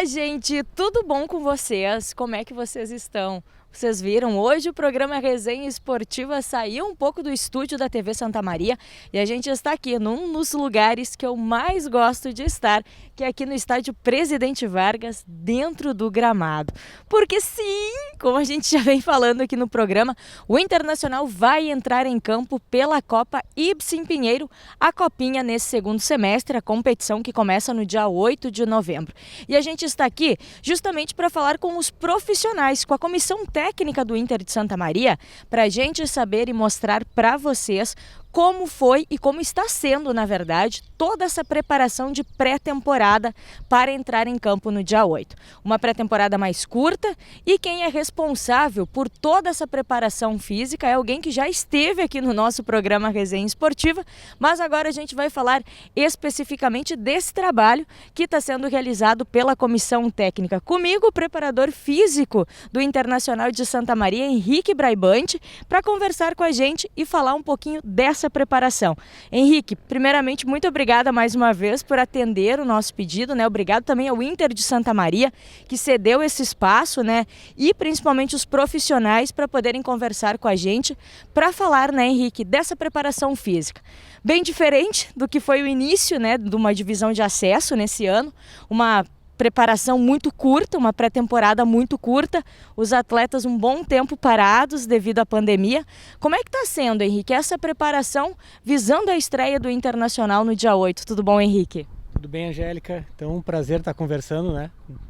Olá, gente! Tudo bom com vocês? Como é que vocês estão? Vocês viram, hoje o programa Resenha Esportiva saiu um pouco do estúdio da TV Santa Maria e a gente está aqui num dos lugares que eu mais gosto de estar, que é aqui no estádio Presidente Vargas, dentro do gramado. Porque sim, como a gente já vem falando aqui no programa, o Internacional vai entrar em campo pela Copa Ibsen Pinheiro, a copinha nesse segundo semestre, a competição que começa no dia 8 de novembro. E a gente está aqui justamente para falar com os profissionais, com a comissão técnica do Inter de Santa Maria, para a gente saber e mostrar para vocês como foi e como está sendo, na verdade, toda essa preparação de pré-temporada para entrar em campo no dia 8. Uma pré-temporada mais curta e quem é responsável por toda essa preparação física é alguém que já esteve aqui no nosso programa Resenha Esportiva, mas agora a gente vai falar especificamente desse trabalho que está sendo realizado pela comissão técnica. Comigo, o preparador físico do Internacional de Santa Maria, Henrique Braibante, para conversar com a gente e falar um pouquinho dessa preparação. Henrique, primeiramente, muito obrigada mais uma vez por atender o nosso pedido, né? Obrigado também ao Inter de Santa Maria, que cedeu esse espaço, né? E principalmente os profissionais para poderem conversar com a gente, para falar, né, Henrique, dessa preparação física. Bem diferente do que foi o início, né, de uma divisão de acesso nesse ano, uma preparação muito curta, uma pré-temporada muito curta, os atletas um bom tempo parados devido à pandemia. Como é que está sendo, Henrique, essa preparação visando a estreia do Internacional no dia 8? Tudo bom, Henrique? Tudo bem, Angélica? Então, um prazer estar conversando, né,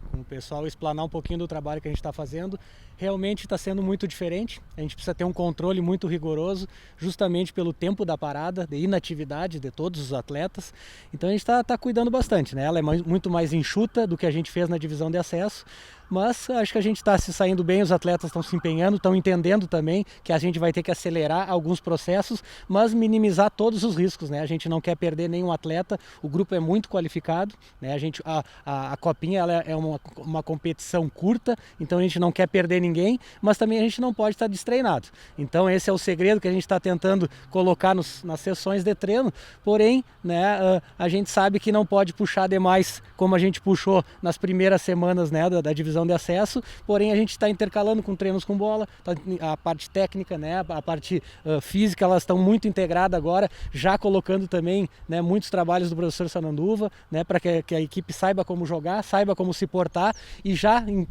com o pessoal, explanar um pouquinho do trabalho que a gente está fazendo. Realmente está sendo muito diferente, a gente precisa ter um controle muito rigoroso, justamente pelo tempo da parada, de inatividade de todos os atletas. Então a gente está cuidando bastante, né? Ela é muito mais enxuta do que a gente fez na divisão de acesso, mas acho que a gente está se saindo bem, os atletas estão se empenhando, estão entendendo também que a gente vai ter que acelerar alguns processos, mas minimizar todos os riscos, né? A gente não quer perder nenhum atleta, o grupo é muito qualificado, né? A copinha ela é uma competição curta, então a gente não quer perder ninguém, mas também a gente não pode estar destreinado. Então esse é o segredo que a gente está tentando colocar nas sessões de treino, porém, né, a gente sabe que não pode puxar demais como a gente puxou nas primeiras semanas, né, da divisão de acesso, porém a gente está intercalando com treinos com bola, a parte técnica, né, a parte física, elas estão muito integradas agora, já colocando também, né, muitos trabalhos do professor Sananduva, né, para que a equipe saiba como jogar, saiba como se portar e já em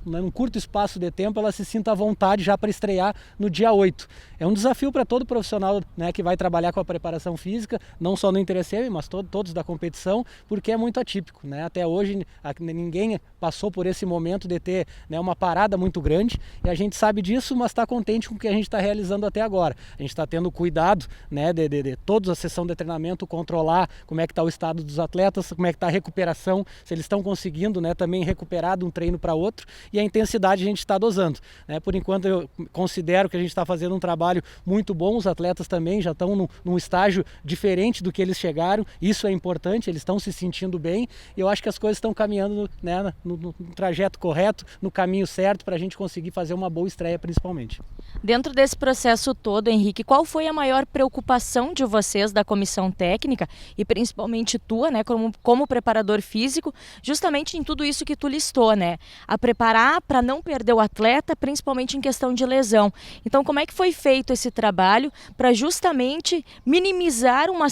num curto espaço de tempo ela se sinta à vontade já para estrear no dia 8. É um desafio para todo profissional, né, que vai trabalhar com a preparação física, não só no Interesse, mas todos da competição, porque é muito atípico, né? Até hoje ninguém passou por esse momento de ter, né, uma parada muito grande e a gente sabe disso, mas está contente com o que a gente está realizando até agora. A gente está tendo cuidado, né, de toda a sessão de treinamento, controlar como é que está o estado dos atletas, como é que está a recuperação, se eles estão conseguindo, né, também recuperar de um treino para outro, e a intensidade a gente está dosando, né? Por enquanto eu considero que a gente está fazendo um trabalho muito bom, os atletas também já estão num estágio diferente do que eles chegaram, isso é importante, eles estão se sentindo bem e eu acho que as coisas estão caminhando, né, no trajeto correto, no caminho certo para a gente conseguir fazer uma boa estreia principalmente. Dentro desse processo todo, Henrique, qual foi a maior preocupação de vocês da comissão técnica e principalmente tua, né, como preparador físico, justamente em tudo isso que tu listou, né? A preparar para não perder o atleta, principalmente em questão de lesão. Então, como é que foi feito esse trabalho para justamente minimizar uma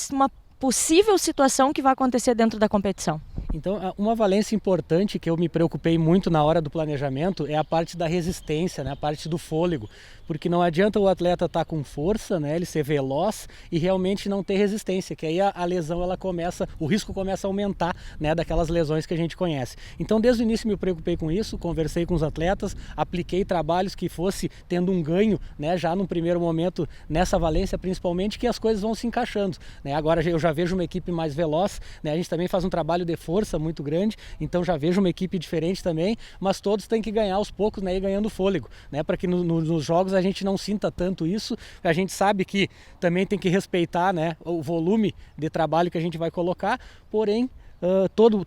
possível situação que vai acontecer dentro da competição? Então, uma valência importante que eu me preocupei muito na hora do planejamento é a parte da resistência, né? A parte do fôlego, porque não adianta o atleta estar com força, né? Ele ser veloz e realmente não ter resistência, que aí a lesão o risco começa a aumentar, né? Daquelas lesões que a gente conhece. Então, desde o início me preocupei com isso, conversei com os atletas, apliquei trabalhos que fosse tendo um ganho, né? Já no primeiro momento nessa valência, principalmente, que as coisas vão se encaixando, né? Agora eu já vejo uma equipe mais veloz, né? A gente também faz um trabalho de força muito grande, então já vejo uma equipe diferente também, mas todos têm que ganhar aos poucos, né, e ganhando fôlego, né, para que nos jogos a gente não sinta tanto isso. A gente sabe que também tem que respeitar, né, o volume de trabalho que a gente vai colocar, porém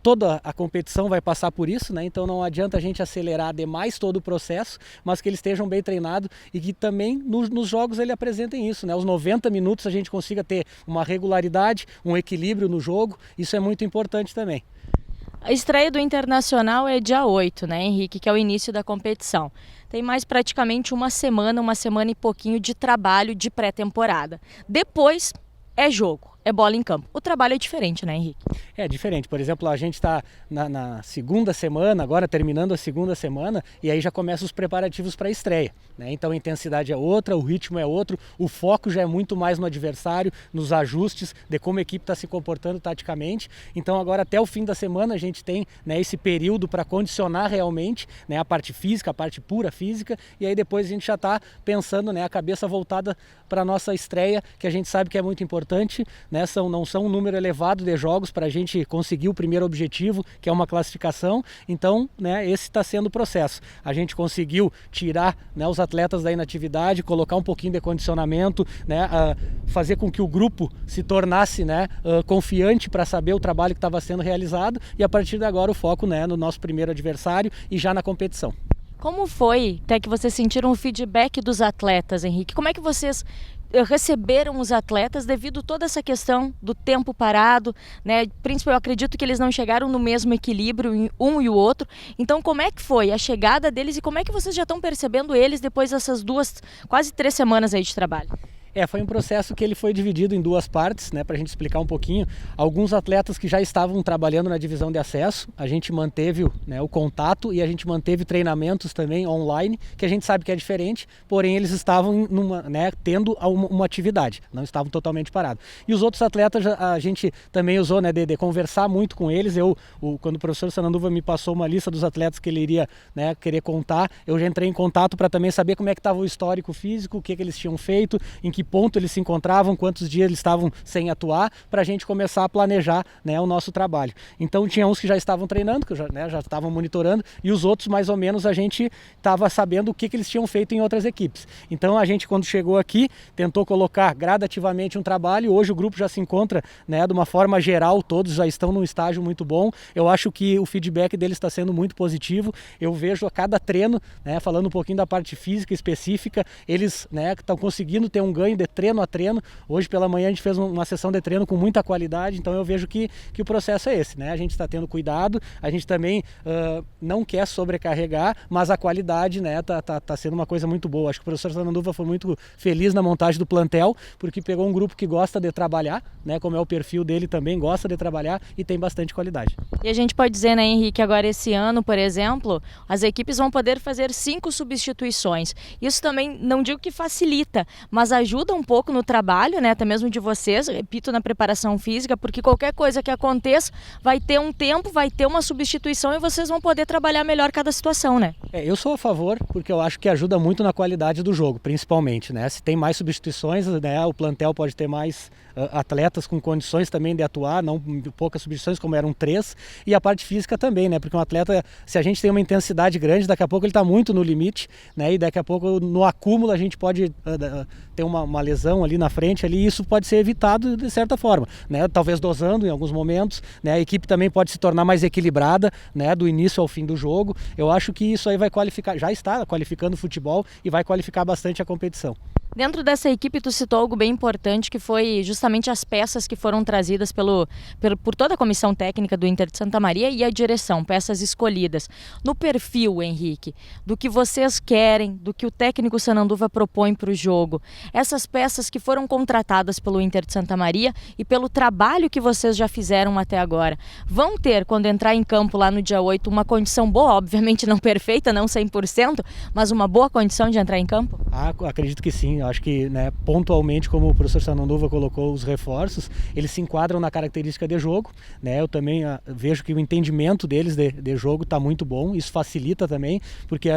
toda a competição vai passar por isso, né? Então não adianta a gente acelerar demais todo o processo, mas que eles estejam bem treinados e que também nos jogos ele apresentem isso, né? Os 90 minutos a gente consiga ter uma regularidade, um equilíbrio no jogo, isso é muito importante também. A estreia do Internacional é dia 8, né, Henrique, que é o início da competição. Tem mais praticamente uma semana e pouquinho de trabalho de pré-temporada. Depois é jogo, é bola em campo. O trabalho é diferente, né, Henrique? É diferente. Por exemplo, a gente está na segunda semana, agora terminando a segunda semana, e aí já começam os preparativos para a estreia, né? Então a intensidade é outra, o ritmo é outro, o foco já é muito mais no adversário, nos ajustes, de como a equipe está se comportando taticamente. Então agora até o fim da semana a gente tem, né, esse período para condicionar realmente, né, a parte física, a parte pura física, e aí depois a gente já está pensando, né, a cabeça voltada para a nossa estreia, que a gente sabe que é muito importante, né? Não são um número elevado de jogos para a gente conseguir o primeiro objetivo, que é uma classificação. Então, né, esse está sendo o processo. A gente conseguiu tirar, né, os atletas da inatividade, colocar um pouquinho de condicionamento, né, fazer com que o grupo se tornasse, né, confiante para saber o trabalho que estava sendo realizado, e a partir de agora o foco, né, no nosso primeiro adversário e já na competição. Como foi até que vocês sentiram o feedback dos atletas, Henrique? Como é que vocês receberam os atletas devido a toda essa questão do tempo parado, né? Principalmente eu acredito que eles não chegaram no mesmo equilíbrio um e o outro. Então como é que foi a chegada deles e como é que vocês já estão percebendo eles depois dessas quase 3 semanas aí de trabalho? Foi um processo que ele foi dividido em 2 partes, né, para a gente explicar um pouquinho. Alguns atletas que já estavam trabalhando na divisão de acesso, a gente manteve, né, o contato e a gente manteve treinamentos também online, que a gente sabe que é diferente, porém eles estavam tendo uma atividade, não estavam totalmente parados. E os outros atletas a gente também usou, né, de conversar muito com eles. Quando o professor Sananduva me passou uma lista dos atletas que ele iria, né, querer contar, eu já entrei em contato para também saber como é que estava o histórico físico, o que eles tinham feito, em que ponto eles se encontravam, quantos dias eles estavam sem atuar, para a gente começar a planejar, né, o nosso trabalho. Então tinha uns que já estavam treinando, que já estavam monitorando, e os outros mais ou menos a gente estava sabendo o que eles tinham feito em outras equipes. Então a gente, quando chegou aqui, tentou colocar gradativamente um trabalho. Hoje o grupo já se encontra, né, de uma forma geral, todos já estão num estágio muito bom. Eu acho que o feedback deles está sendo muito positivo. Eu vejo a cada treino, né, falando um pouquinho da parte física específica, eles, né, estão conseguindo ter um ganho de treino a treino. Hoje pela manhã a gente fez uma sessão de treino com muita qualidade, então eu vejo que o processo é esse, né? A gente está tendo cuidado, a gente também não quer sobrecarregar, mas a qualidade, né, tá sendo uma coisa muito boa. Acho que o professor Sananduva foi muito feliz na montagem do plantel, porque pegou um grupo que gosta de trabalhar, né, como é o perfil dele também, gosta de trabalhar e tem bastante qualidade. E a gente pode dizer, né, Henrique, agora esse ano, por exemplo, as equipes vão poder fazer 5 substituições. Isso também, não digo que facilita, mas ajuda um pouco no trabalho, né, até mesmo de vocês, repito, na preparação física, porque qualquer coisa que aconteça vai ter um tempo, vai ter uma substituição e vocês vão poder trabalhar melhor cada situação, né? Eu sou a favor, porque eu acho que ajuda muito na qualidade do jogo, principalmente, né? Se tem mais substituições, né, o plantel pode ter mais atletas com condições também de atuar, não poucas substituições como eram 3, e a parte física também, né? Porque um atleta, se a gente tem uma intensidade grande, daqui a pouco ele está muito no limite, né? E daqui a pouco no acúmulo a gente pode ter uma lesão ali na frente, ali, e isso pode ser evitado de certa forma, né? Talvez dosando em alguns momentos, né? A equipe também pode se tornar mais equilibrada, né, do início ao fim do jogo. Eu acho que isso aí vai qualificar, já está qualificando o futebol e vai qualificar bastante a competição. Dentro dessa equipe, tu citou algo bem importante, que foi justamente as peças que foram trazidas por toda a comissão técnica do Inter de Santa Maria e a direção, peças escolhidas. No perfil, Henrique, do que vocês querem, do que o técnico Sananduva propõe para o jogo, essas peças que foram contratadas pelo Inter de Santa Maria e pelo trabalho que vocês já fizeram até agora, vão ter, quando entrar em campo lá no dia 8, uma condição boa, obviamente não perfeita, não 100%, mas uma boa condição de entrar em campo? Acredito que sim. Eu acho que, né, pontualmente, como o professor Sananduva colocou os reforços, eles se enquadram na característica de jogo, né? Eu também vejo que o entendimento deles de jogo está muito bom. Isso facilita também, porque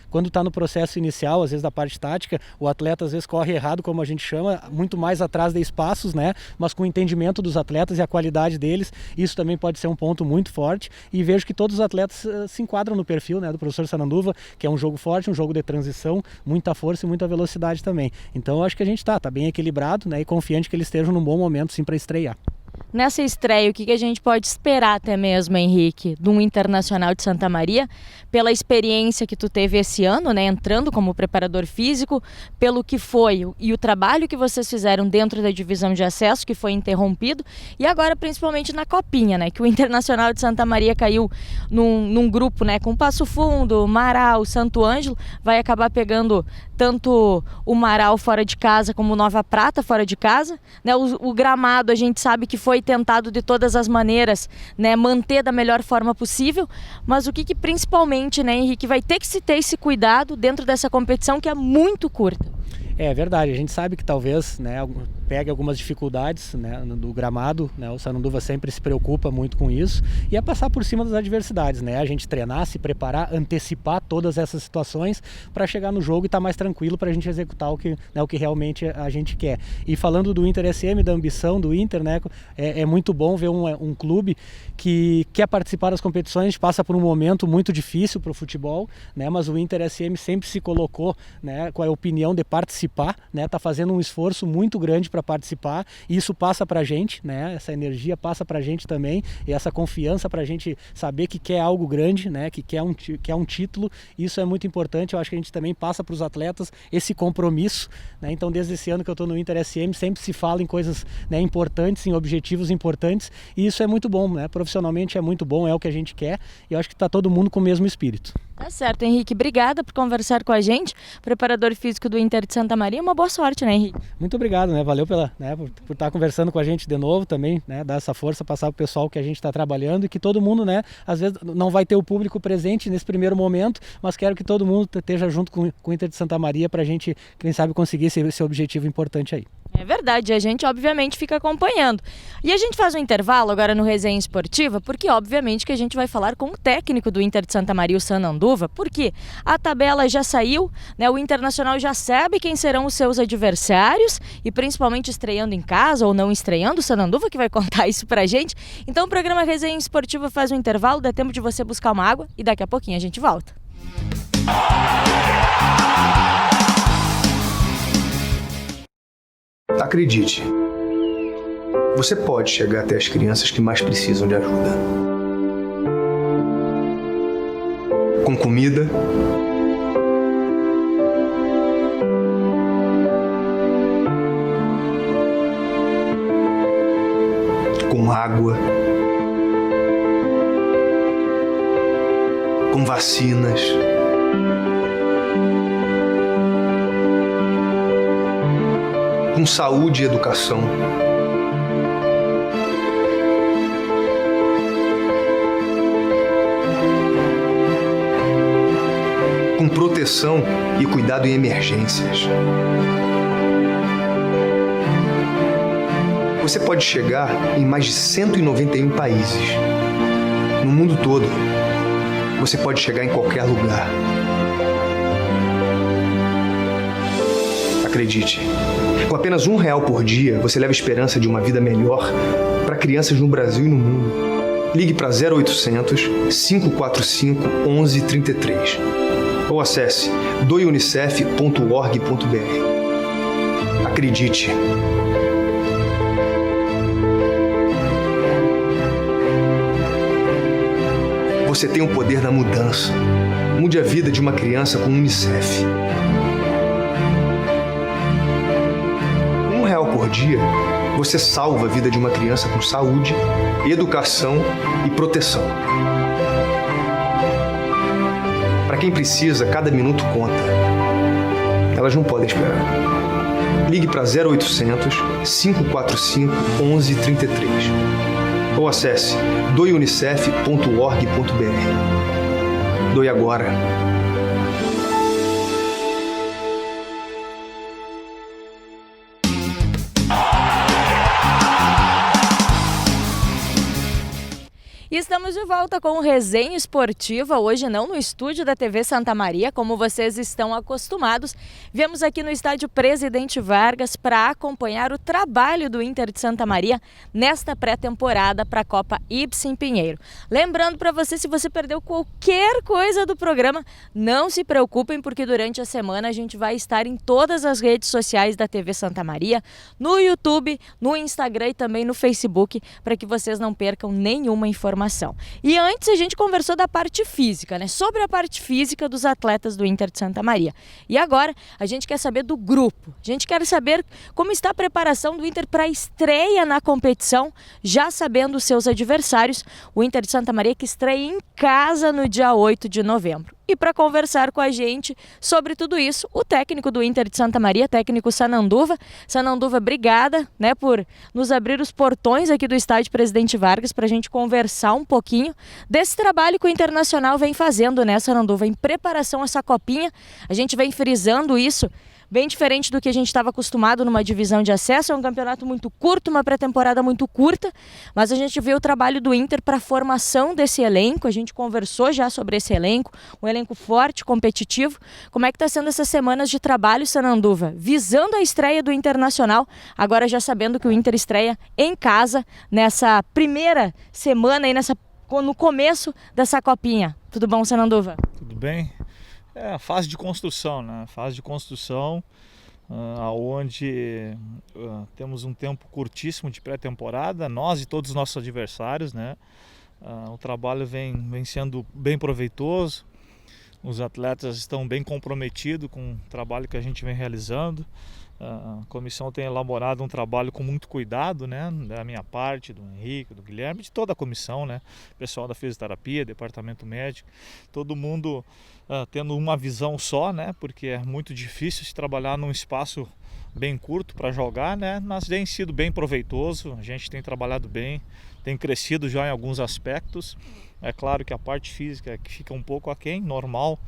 quando está no processo inicial, às vezes da parte tática, o atleta às vezes corre errado, como a gente chama, muito mais atrás de espaços, né? Mas com o entendimento dos atletas e a qualidade deles, isso também pode ser um ponto muito forte, e vejo que todos os atletas se enquadram no perfil, né, do professor Sananduva, que é um jogo forte, um jogo de transição, muita força e muita velocidade também. Então eu acho que a gente está bem equilibrado, né, e confiante que eles estejam num bom momento sim para estrear. Nessa estreia, o que a gente pode esperar até mesmo, Henrique, de um Internacional de Santa Maria, pela experiência que tu teve esse ano, né, entrando como preparador físico, pelo que foi e o trabalho que vocês fizeram dentro da divisão de acesso, que foi interrompido, e agora principalmente na Copinha, né, que o Internacional de Santa Maria caiu num grupo, né, com Passo Fundo, Marau, Santo Ângelo, vai acabar pegando tanto o Marau fora de casa como o Nova Prata fora de casa, né, o gramado a gente sabe que foi tentado de todas as maneiras, né, manter da melhor forma possível, mas o que principalmente, né, Henrique, vai ter que se ter esse cuidado dentro dessa competição que é muito curta. É verdade, a gente sabe que talvez, né, pegue algumas dificuldades, né, do gramado, né, o Sananduva sempre se preocupa muito com isso, e é passar por cima das adversidades, né, a gente treinar, se preparar, antecipar todas essas situações para chegar no jogo e estar mais tranquilo para a gente executar o que realmente a gente quer. E falando do Inter SM, da ambição do Inter, né, é muito bom ver um clube que quer participar das competições. A gente passa por um momento muito difícil para o futebol, né, mas o Inter SM sempre se colocou, né, com a opinião de participar, né, tá fazendo um esforço muito grande para participar, e isso passa para a gente, né, essa energia passa para a gente também, e essa confiança para a gente saber que quer algo grande, né, que quer um título. Isso é muito importante. Eu acho que a gente também passa para os atletas esse compromisso, né. Então desde esse ano que eu estou no Inter SM, sempre se fala em coisas, né, importantes, em objetivos importantes, e isso é muito bom, né, profissionalmente é muito bom, é o que a gente quer, e eu acho que está todo mundo com o mesmo espírito. Tá certo, Henrique. Obrigada por conversar com a gente, preparador físico do Inter de Santa Maria. Uma boa sorte, né, Henrique? Muito obrigado, né? Valeu por estar conversando com a gente de novo também, né? Dar essa força, passar para o pessoal que a gente está trabalhando, e que todo mundo, né? Às vezes não vai ter o público presente nesse primeiro momento, mas quero que todo mundo esteja junto com o Inter de Santa Maria para a gente, quem sabe, conseguir esse objetivo importante aí. É verdade, a gente obviamente fica acompanhando. E a gente faz um intervalo agora no Resenha Esportiva, porque obviamente que a gente vai falar com o técnico do Inter de Santa Maria, o Sananduva, porque a tabela já saiu, né? O Internacional já sabe quem serão os seus adversários, e principalmente estreando em casa ou não estreando, o Sananduva que vai contar isso pra gente. Então o programa Resenha Esportiva faz um intervalo, dá tempo de você buscar uma água, e daqui a pouquinho a gente volta. Acredite, você pode chegar até as crianças que mais precisam de ajuda. Com comida, com água, com vacinas, com saúde e educação. Com proteção e cuidado em emergências. Você pode chegar em mais de 191 países. No mundo todo, você pode chegar em qualquer lugar. Acredite, com apenas R$1 por dia, você leva a esperança de uma vida melhor para crianças no Brasil e no mundo. Ligue para 0800 545 1133 ou acesse doeunicef.org.br. Acredite. Você tem o poder da mudança. Mude a vida de uma criança com o Unicef. R$1 por dia, você salva a vida de uma criança com saúde, educação e proteção. Para quem precisa, cada minuto conta. Elas não podem esperar. Ligue para 0800 545 1133 ou acesse doeunicef.org.br. Doe agora. E estamos de volta com o Resenha Esportiva, hoje não no estúdio da TV Santa Maria, como vocês estão acostumados. Viemos aqui no estádio Presidente Vargas para acompanhar o trabalho do Inter de Santa Maria nesta pré-temporada para a Copa Ibsen Pinheiro. Lembrando para você, se você perdeu qualquer coisa do programa, não se preocupem, porque durante a semana a gente vai estar em todas as redes sociais da TV Santa Maria, no YouTube, no Instagram e também no Facebook, para que vocês não percam nenhuma informação. E antes a gente conversou da parte física, né? Sobre a parte física dos atletas do Inter de Santa Maria. E agora a gente quer saber do grupo. A gente quer saber como está a preparação do Inter para a estreia na competição, já sabendo os seus adversários. O Inter de Santa Maria que estreia em casa no dia 8 de novembro. E para conversar com a gente sobre tudo isso, o técnico do Inter de Santa Maria, técnico Sananduva. Sananduva, obrigada, né, por nos abrir os portões aqui do estádio Presidente Vargas para a gente conversar um pouquinho desse trabalho que o Internacional vem fazendo, né, Sananduva, em preparação a essa copinha. A gente vem frisando isso, bem diferente do que a gente estava acostumado numa divisão de acesso. É um campeonato muito curto, uma pré-temporada muito curta, mas a gente vê o trabalho do Inter para a formação desse elenco. A gente conversou já sobre esse elenco, um elenco forte, competitivo. Como é que está sendo essas semanas de trabalho, Sananduva? Visando a estreia do Internacional, agora já sabendo que o Inter estreia em casa nessa primeira semana, aí no começo dessa copinha. Tudo bom, Sananduva? Tudo bem. É a fase de construção, né? Fase de construção, onde temos um tempo curtíssimo de pré-temporada, nós e todos os nossos adversários, né? O trabalho vem sendo bem proveitoso, os atletas estão bem comprometidos com o trabalho que a gente vem realizando. A comissão tem elaborado um trabalho com muito cuidado, né? Da minha parte, do Henrique, do Guilherme, de toda a comissão, né? Pessoal da fisioterapia, departamento médico, todo mundo tendo uma visão só, né? Porque é muito difícil se trabalhar num espaço bem curto para jogar, né? Mas tem sido bem proveitoso, a gente tem trabalhado bem, tem crescido já em alguns aspectos. É claro que a parte física é que fica um pouco aquém, normal.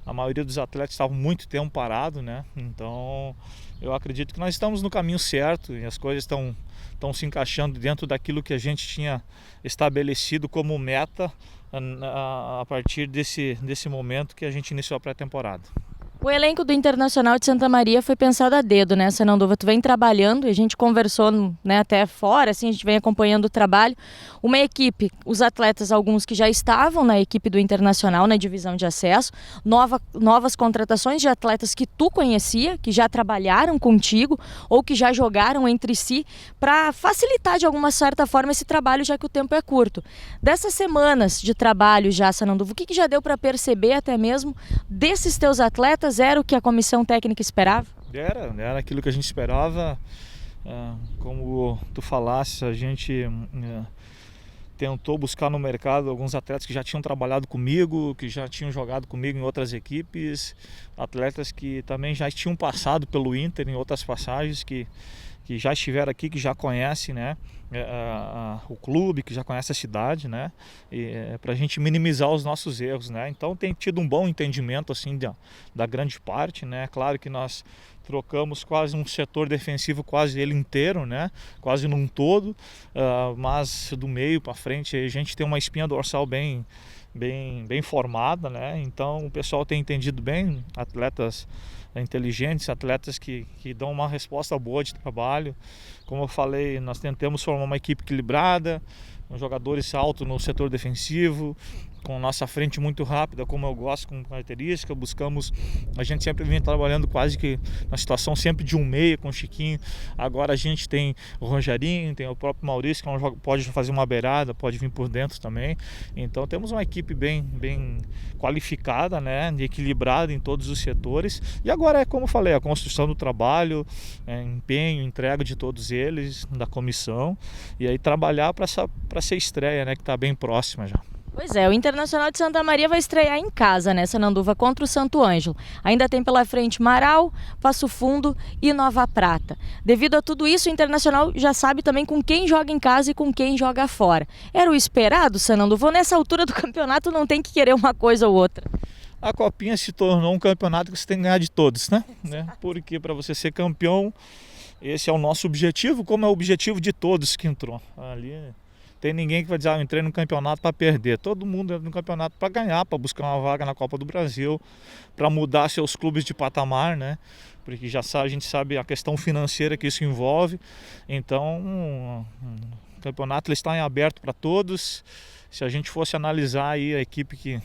A maioria dos atletas estavam muito tempo parado, né? Então eu acredito que nós estamos no caminho certo e as coisas estão se encaixando dentro daquilo que a gente tinha estabelecido como meta a partir desse momento que a gente iniciou a pré-temporada. O elenco do Internacional de Santa Maria foi pensado a dedo, né, Sananduva? Tu vem trabalhando e a gente conversou, né, até fora, assim, a gente vem acompanhando o trabalho. Uma equipe, os atletas, alguns que já estavam na equipe do Internacional, na divisão de acesso, novas contratações de atletas que tu conhecia, que já trabalharam contigo ou que já jogaram entre si, para facilitar de alguma certa forma esse trabalho, já que o tempo é curto. Dessas semanas de trabalho já, Sananduva, o que já deu para perceber até mesmo desses teus atletas? Era o que a comissão técnica esperava? Era aquilo que a gente esperava. Como tu falaste, a gente tentou buscar no mercado alguns atletas que já tinham trabalhado comigo, que já tinham jogado comigo em outras equipes, atletas que também já tinham passado pelo Inter em outras passagens, que já estiveram aqui, que já conhecem, né, o clube, que já conhece a cidade, né, para a gente minimizar os nossos erros, né. Então tem tido um bom entendimento assim da grande parte, né. Claro que nós trocamos quase um setor defensivo, quase ele inteiro, né, quase num todo, mas do meio para frente a gente tem uma espinha dorsal bem formada, né. Então o pessoal tem entendido bem, atletas inteligentes, atletas que dão uma resposta boa de trabalho. Como eu falei, nós tentamos formar uma equipe equilibrada, com jogadores altos no setor defensivo, com nossa frente muito rápida, como eu gosto, com característica. A gente sempre vem trabalhando quase que na situação sempre de um meia com o Chiquinho. Agora a gente tem o Rogerinho, tem o próprio Maurício, que pode fazer uma beirada, pode vir por dentro também. Então temos uma equipe bem qualificada, né, equilibrada em todos os setores. E agora é como eu falei, a construção do trabalho, empenho, entrega de todos eles, da comissão, e aí trabalhar para essa estreia, né, que está bem próxima já. Pois é, o Internacional de Santa Maria vai estrear em casa, né, Sananduva, contra o Santo Ângelo. Ainda tem pela frente Marau, Passo Fundo e Nova Prata. Devido a tudo isso, o Internacional já sabe também com quem joga em casa e com quem joga fora. Era o esperado, Sananduva? Nessa altura do campeonato não tem que querer uma coisa ou outra. A Copinha se tornou um campeonato que você tem que ganhar de todos, né? Porque para você ser campeão, esse é o nosso objetivo, como é o objetivo de todos que entrou ali. Tem ninguém que vai dizer, eu entrei no campeonato para perder. Todo mundo entra no campeonato para ganhar, para buscar uma vaga na Copa do Brasil, para mudar seus clubes de patamar, né? Porque a gente sabe a questão financeira que isso envolve. Então, o campeonato ele está em aberto para todos. Se a gente fosse analisar aí a equipe que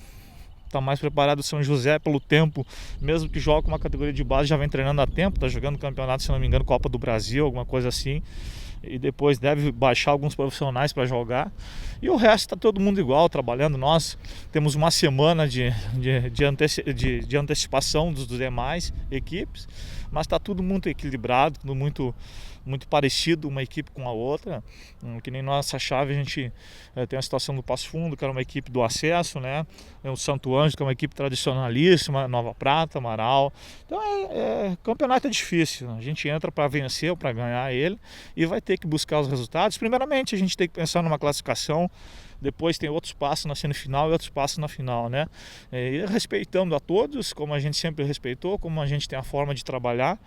está mais preparada do São José pelo tempo, mesmo que joga com uma categoria de base, já vem treinando há tempo, está jogando campeonato, se não me engano, Copa do Brasil, alguma coisa assim. E depois deve baixar alguns profissionais para jogar. E o resto está todo mundo igual, trabalhando. Nós temos uma semana de antecipação dos demais equipes, mas está tudo muito equilibrado, tudo muito parecido uma equipe com a outra. Que nem nossa chave, a gente tem a situação do Passo Fundo, que era uma equipe do acesso, né? O Santo Ângelo, que é uma equipe tradicionalíssima, Nova Prata, Amaral. Então campeonato é difícil, a gente entra para vencer ou para ganhar ele e vai ter que buscar os resultados. Primeiramente a gente tem que pensar numa classificação, depois tem outros passos na semifinal e outros passos na final, né? E respeitando a todos, como a gente sempre respeitou, como a gente tem a forma de trabalhar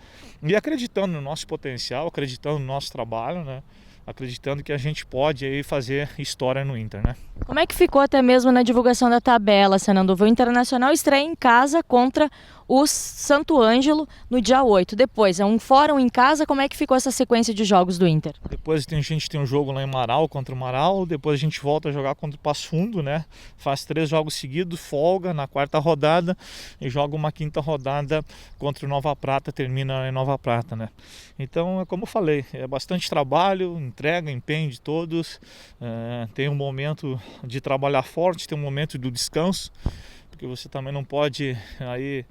e acreditando no nosso potencial, acreditando no nosso trabalho, né? Acreditando que a gente pode aí fazer história no Inter, né? Como é que ficou até mesmo na divulgação da tabela, Sananduva? O Internacional estreia em casa contra o Santo Ângelo no dia 8. Depois, é um fórum em casa. Como é que ficou essa sequência de jogos do Inter? Depois a gente tem um jogo lá em Amaral contra o Amaral. Depois a gente volta a jogar contra o Passo Fundo, né? Faz 3 jogos seguidos, folga na 4ª rodada e joga uma 5ª rodada contra o Nova Prata, termina em Nova Prata, né? Então, como eu falei, é bastante trabalho, entrega, empenho de todos. Tem um momento de trabalhar forte, tem um momento do descanso, porque você também não pode aí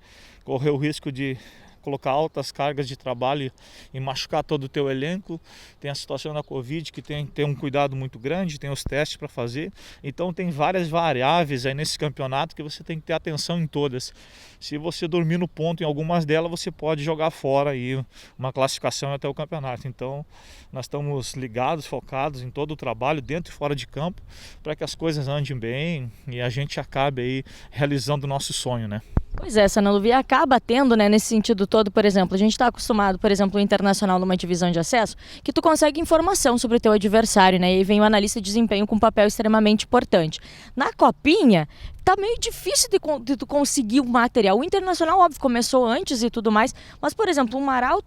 correr o risco de colocar altas cargas de trabalho e machucar todo o teu elenco. Tem a situação da Covid, que tem um cuidado muito grande, tem os testes para fazer. Então tem várias variáveis aí nesse campeonato que você tem que ter atenção em todas. Se você dormir no ponto em algumas delas, você pode jogar fora aí uma classificação até o campeonato. Então nós estamos ligados, focados em todo o trabalho, dentro e fora de campo, para que as coisas andem bem e a gente acabe aí realizando o nosso sonho, né? Pois é, Sananduva, e acaba tendo, né, nesse sentido todo, por exemplo, a gente está acostumado, por exemplo, o Internacional numa divisão de acesso, que tu consegue informação sobre o teu adversário, né, e aí vem o analista de desempenho com um papel extremamente importante. Na Copinha, tá meio difícil de tu conseguir o material. O Internacional, óbvio, começou antes e tudo mais, mas, por exemplo, o Amaral,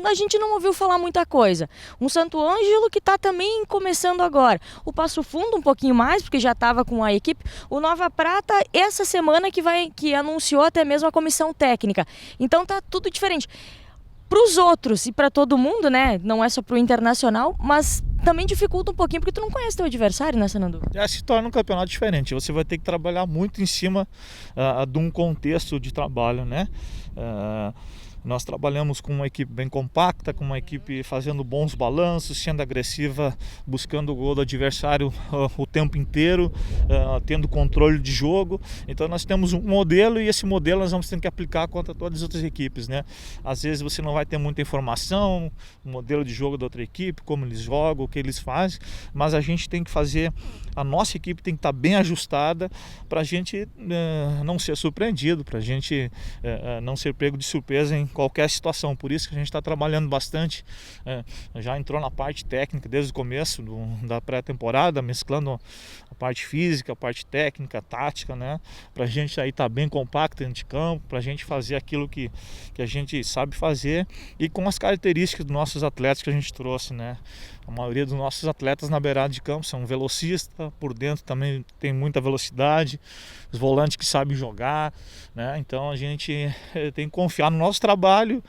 a gente não ouviu falar muita coisa. Um Santo Ângelo que está também começando agora. O Passo Fundo um pouquinho mais, porque já estava com a equipe. O Nova Prata, essa semana que anunciou até mesmo a comissão técnica. Então tá tudo diferente. Para os outros e para todo mundo, né? Não é só para o Internacional, mas também dificulta um pouquinho, porque tu não conhece teu adversário, né, Sananduva? Se torna um campeonato diferente. Você vai ter que trabalhar muito em cima de um contexto de trabalho, né? Nós trabalhamos com uma equipe bem compacta, com uma equipe fazendo bons balanços, sendo agressiva, buscando o gol do adversário o tempo inteiro, tendo controle de jogo. Então nós temos um modelo e esse modelo nós vamos ter que aplicar contra todas as outras equipes, né? Às vezes você não vai ter muita informação, o modelo de jogo da outra equipe, como eles jogam, o que eles fazem, mas a gente tem que fazer, a nossa equipe tem que estar bem ajustada para a gente não ser surpreendido, para a gente não ser pego de surpresa em qualquer situação. Por isso que a gente está trabalhando bastante, já entrou na parte técnica desde o começo da pré-temporada, mesclando a parte física, a parte técnica, tática, né? Para a gente aí estar bem compacto dentro de campo, para a gente fazer aquilo que a gente sabe fazer e com as características dos nossos atletas que a gente trouxe, né? A maioria dos nossos atletas na beirada de campo são velocistas, por dentro também tem muita velocidade, os volantes que sabem jogar, né? Então a gente tem que confiar no nosso trabalho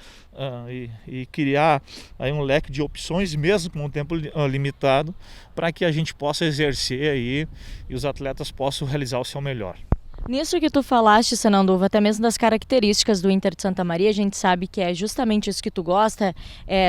e criar aí um leque de opções, mesmo com um tempo limitado, para que a gente possa exercer aí e os atletas possam realizar o seu melhor. Nisso que tu falaste, Sananduva, até mesmo das características do Inter de Santa Maria, a gente sabe que é justamente isso que tu gosta,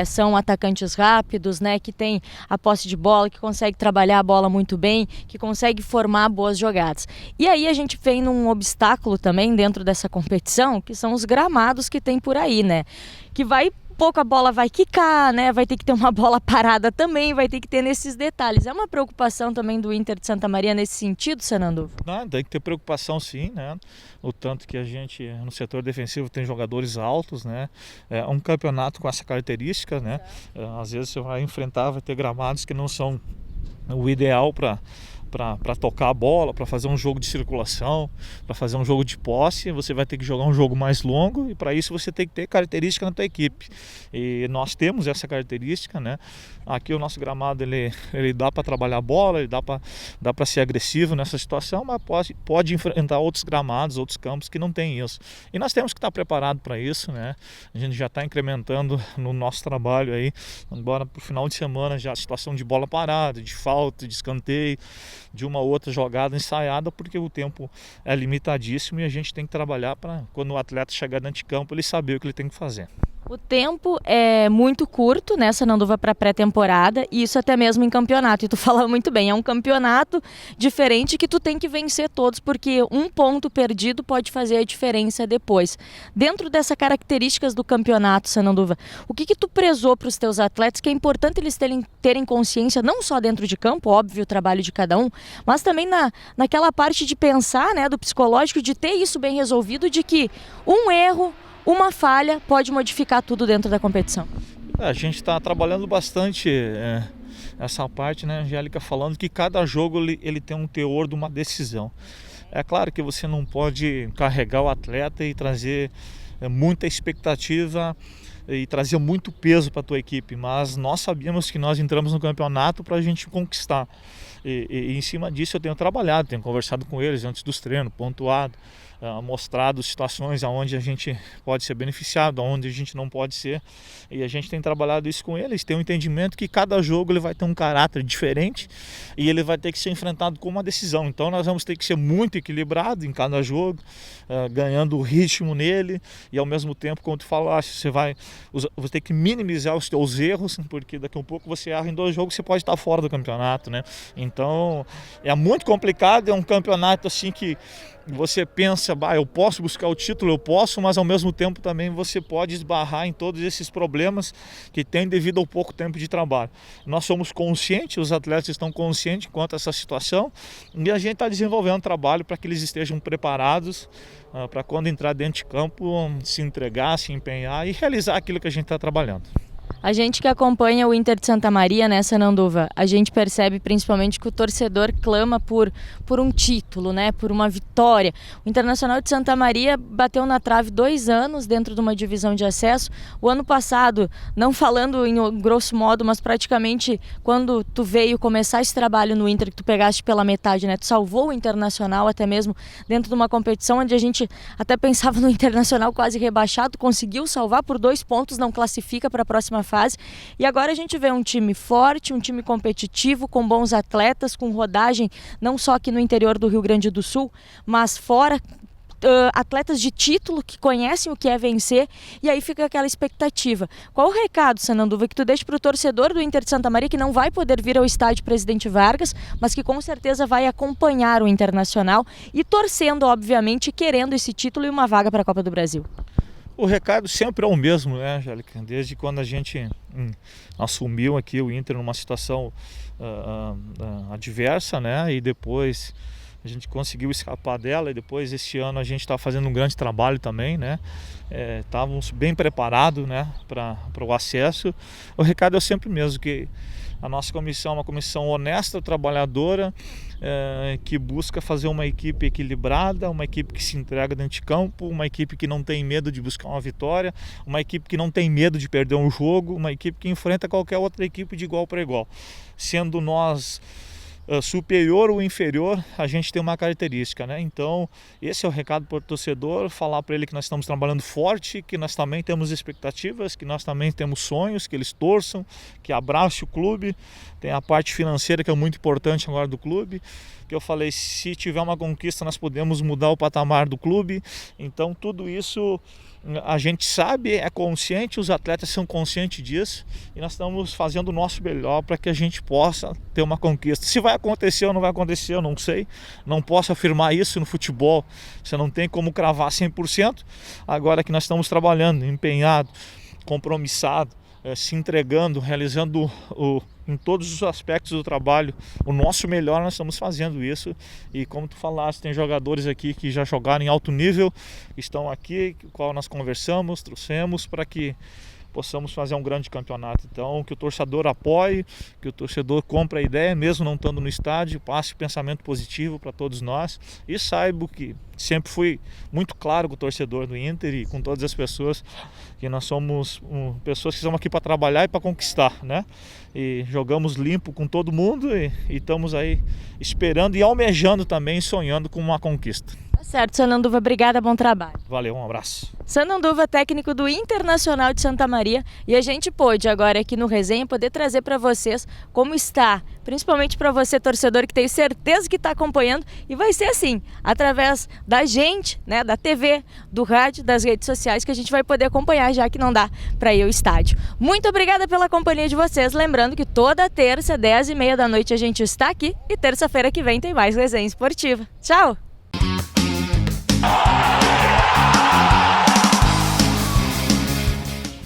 são atacantes rápidos, né, que tem a posse de bola, que consegue trabalhar a bola muito bem, que consegue formar boas jogadas. E aí a gente vem num obstáculo também dentro dessa competição, que são os gramados que tem por aí, né, que pouco a bola vai quicar, né? Vai ter que ter uma bola parada também, vai ter que ter nesses detalhes. É uma preocupação também do Inter de Santa Maria nesse sentido, Sananduva? Não, tem que ter preocupação sim, né? O tanto que a gente no setor defensivo tem jogadores altos, né? É um campeonato com essa característica, né? Às vezes você vai enfrentar, vai ter gramados que não são o ideal para tocar a bola, para fazer um jogo de circulação, para fazer um jogo de posse. Você vai ter que jogar um jogo mais longo e para isso você tem que ter característica na tua equipe. E nós temos essa característica, né? Aqui o nosso gramado ele dá para trabalhar a bola, ele dá para ser agressivo nessa situação, mas pode enfrentar outros gramados, outros campos que não tem isso. E nós temos que estar preparado para isso, né? A gente já está incrementando no nosso trabalho aí, embora para o final de semana já a situação de bola parada, de falta, de escanteio, de uma outra jogada ensaiada, porque o tempo é limitadíssimo e a gente tem que trabalhar para quando o atleta chegar dentro de campo ele saber o que ele tem que fazer. O tempo é muito curto nessa Sananduva para pré-temporada e isso até mesmo em campeonato. E tu fala muito bem, é um campeonato diferente que tu tem que vencer todos, porque um ponto perdido pode fazer a diferença depois. Dentro dessas características do campeonato, Sananduva, o que tu prezou para os teus atletas, que é importante eles terem consciência, não só dentro de campo, óbvio, o trabalho de cada um, mas também naquela parte de pensar, né, do psicológico, de ter isso bem resolvido, de que um erro, uma falha pode modificar tudo dentro da competição. A gente está trabalhando bastante essa parte, né, Angélica, falando que cada jogo ele tem um teor de uma decisão. É claro que você não pode carregar o atleta e trazer muita expectativa e trazer muito peso para a tua equipe, mas nós sabíamos que nós entramos no campeonato para a gente conquistar. E em cima disso eu tenho trabalhado, tenho conversado com eles antes dos treinos, pontuado, mostrado situações onde a gente pode ser beneficiado, onde a gente não pode ser, e a gente tem trabalhado isso com eles, tem um entendimento que cada jogo ele vai ter um caráter diferente e ele vai ter que ser enfrentado com uma decisão. Então nós vamos ter que ser muito equilibrado em cada jogo, ganhando o ritmo nele, e ao mesmo tempo, como tu falaste, você tem que minimizar os teus erros, porque daqui a um pouco você erra em 2 jogos, você pode estar fora do campeonato, né? Então é muito complicado, é um campeonato assim que você pensa, eu posso buscar o título, eu posso, mas ao mesmo tempo também você pode esbarrar em todos esses problemas que tem devido ao pouco tempo de trabalho. Nós somos conscientes, os atletas estão conscientes quanto a essa situação e a gente está desenvolvendo trabalho para que eles estejam preparados para quando entrar dentro de campo, se entregar, se empenhar e realizar aquilo que a gente está trabalhando. A gente que acompanha o Inter de Santa Maria, né, Sananduva, a gente percebe principalmente que o torcedor clama por um título, né, por uma vitória. O Internacional de Santa Maria bateu na trave 2 anos dentro de uma divisão de acesso. O ano passado, não falando em grosso modo, mas praticamente quando tu veio começar esse trabalho no Inter, que tu pegaste pela metade, né, tu salvou o Internacional até mesmo dentro de uma competição onde a gente até pensava no Internacional quase rebaixado, conseguiu salvar por 2 pontos, não classifica para a próxima fase, e agora a gente vê um time forte, um time competitivo, com bons atletas, com rodagem não só aqui no interior do Rio Grande do Sul, mas fora, atletas de título que conhecem o que é vencer, e aí fica aquela expectativa. Qual o recado, Sananduva, que tu deixa para o torcedor do Inter de Santa Maria, que não vai poder vir ao estádio Presidente Vargas, mas que com certeza vai acompanhar o Internacional e torcendo, obviamente, querendo esse título e uma vaga para a Copa do Brasil? O recado sempre é o mesmo, né, Angélica? Desde quando a gente assumiu aqui o Inter numa situação adversa, né, e depois a gente conseguiu escapar dela, e depois esse ano a gente está fazendo um grande trabalho também, né? Estávamos bem preparados, né, para o acesso. O recado é sempre o mesmo, que a nossa comissão é uma comissão honesta, trabalhadora, que busca fazer uma equipe equilibrada, uma equipe que se entrega dentro de campo, uma equipe que não tem medo de buscar uma vitória, uma equipe que não tem medo de perder um jogo, uma equipe que enfrenta qualquer outra equipe de igual para igual. Sendo nós superior ou inferior, a gente tem uma característica, né? Então esse é o recado para o torcedor, falar para ele que nós estamos trabalhando forte, que nós também temos expectativas, que nós também temos sonhos, que eles torçam, que abracem o clube. Tem a parte financeira que é muito importante agora do clube, que eu falei, se tiver uma conquista nós podemos mudar o patamar do clube. Então tudo isso a gente sabe, é consciente, os atletas são conscientes disso, e nós estamos fazendo o nosso melhor para que a gente possa ter uma conquista. Se vai acontecer ou não vai acontecer, eu não sei, não posso afirmar isso no futebol, você não tem como cravar 100%, agora que nós estamos trabalhando, empenhado, compromissado, se entregando, realizando em todos os aspectos do trabalho o nosso melhor, nós estamos fazendo isso. E como tu falaste, tem jogadores aqui que já jogaram em alto nível, estão aqui, com o qual nós conversamos, trouxemos para que possamos fazer um grande campeonato. Então, que o torcedor apoie, que o torcedor compre a ideia, mesmo não estando no estádio, passe pensamento positivo para todos nós e saiba que sempre fui muito claro com o torcedor do Inter e com todas as pessoas que nós somos pessoas que estamos aqui para trabalhar e para conquistar, né? E jogamos limpo com todo mundo e estamos aí esperando e almejando também, sonhando com uma conquista. Tá certo, Sananduva, obrigada, bom trabalho. Valeu, um abraço. Sananduva, técnico do Internacional de Santa Maria, e a gente pôde agora aqui no Resenha poder trazer para vocês como está, principalmente para você torcedor que tem certeza que está acompanhando, e vai ser assim, através da gente, né, da TV, do rádio, das redes sociais, que a gente vai poder acompanhar, já que não dá para ir ao estádio. Muito obrigada pela companhia de vocês, lembrando que toda terça, 10h30 da noite a gente está aqui, e terça-feira que vem tem mais Resenha Esportiva. Tchau!